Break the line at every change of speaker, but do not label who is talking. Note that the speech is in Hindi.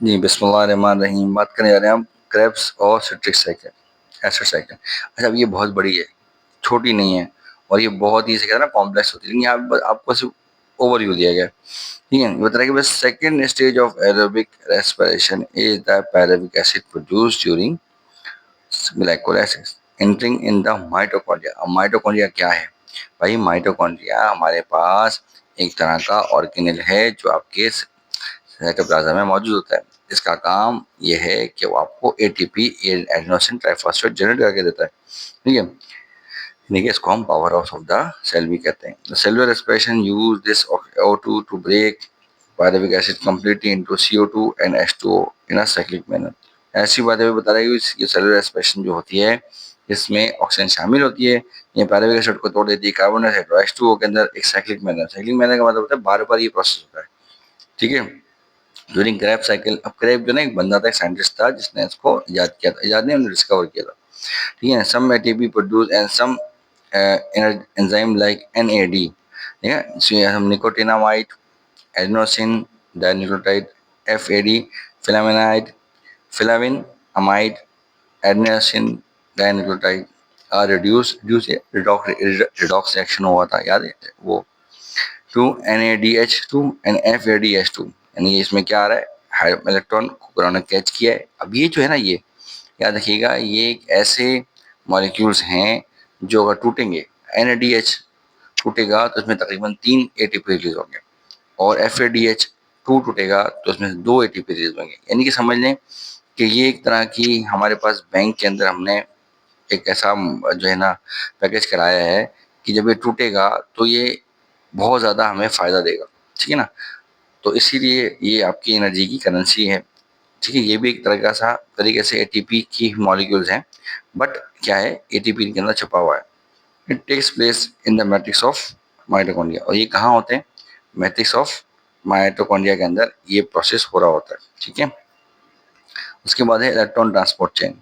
जी, बिस्मिल्लाहिर्रहमानिर्रहीम। बात करने जा रहे हैं हम क्रेब्स और सिट्रिक साइकिल, एसिड साइकिल। अच्छा, अब ये बहुत बड़ी है, छोटी नहीं है और ये बहुत ही इसे कहते हैं ना कॉम्प्लेक्स होती है, लेकिन यहाँ पे आपको सिर्फ ओवरव्यू दिया गया है। ठीक है, ये बता रहा है कि बस second stage of aerobic respiration is the pyruvic acid produced during glycolysis entering in the mitochondria. अब माइटोकॉन्ड्रिया क्या है? भाई माइटोकॉन्ड्रिया हमारे पास एक तरह का ऑर्गेनेल है जो आपके साइटोप्लाज्म में मौजूद होता है। इसका काम ये है कि वो आपको एटीपी एडेनोसिन ट्राइफॉस्फेट जनरेट करके देता है। ठीक है, देखिए इसको हम power house of the cell भी कहते हैं। The cellular respiration use this O2 to break pyruvic acid completely into CO2 and H2O in a cyclic manner. ऐसी बातें भी बता रही है कि सेलुलर रेस्पिरेशन जो होती है इसमें ऑक्सीजन शामिल होती है, ये पायरुविक एसिड को तोड़ देती है कार्बन डाइऑक्साइड और H2O के अंदर एक साइक्लिक मैनर का मतलब होता है बार बार ये प्रोसेस होता है। ठीक है, ड्यूरिंग क्रैब साइकिल। अब क्रैब जो ना एक बंदा था, एक साइंटिस्ट था जिसने इसको इजाद किया था, इजाद नहीं उन्होंने डिस्कवर किया था। ठीक है, some ATP produce and some enzyme like NAD। ठीक है, इसमें हम nicotinamide, adenosine dinucleotide, FAD, flavin amide, flavin amide, adenosine dinucleotide are reduce redox reaction हुआ था, याद है वो, टू NADH2 एंड FADH2। यानी ये इसमें क्या आ रहा है, इलेक्ट्रॉन को कोरोना ने कैच किया है। अब ये जो है ना, ये याद रखिएगा, ये एक ऐसे मॉलिक्यूल्स हैं जो अगर टूटेंगे, NADH टूटेगा तो इसमें तकरीबन 3 ATP रिलीज होंगे और FADH2 टूटेगा तो इसमें से 2 ATP रिलीज होंगे। यानी कि समझ लें कि ये एक तरह की हमारे पास बैंक के अंदर हमने एक ऐसा जो है ना पैकेज कराया है कि जब ये टूटेगा तो ये बहुत ज़्यादा हमें फ़ायदा देगा। ठीक है ना, तो इसीलिए ये आपकी एनर्जी की करेंसी है। ठीक है, ये भी एक तरह का सा तरीके से एटीपी की मॉलिक्यूल्स हैं, बट क्या है, एटीपी इनके अंदर छुपा हुआ है। It takes place in the matrix of mitochondria. और ये कहाँ होते हैं? मैट्रिक्स ऑफ माइटोकॉन्ड्रिया के अंदर ये प्रोसेस हो रहा होता है। ठीक है, उसके बाद है इलेक्ट्रॉन ट्रांसपोर्ट चेन।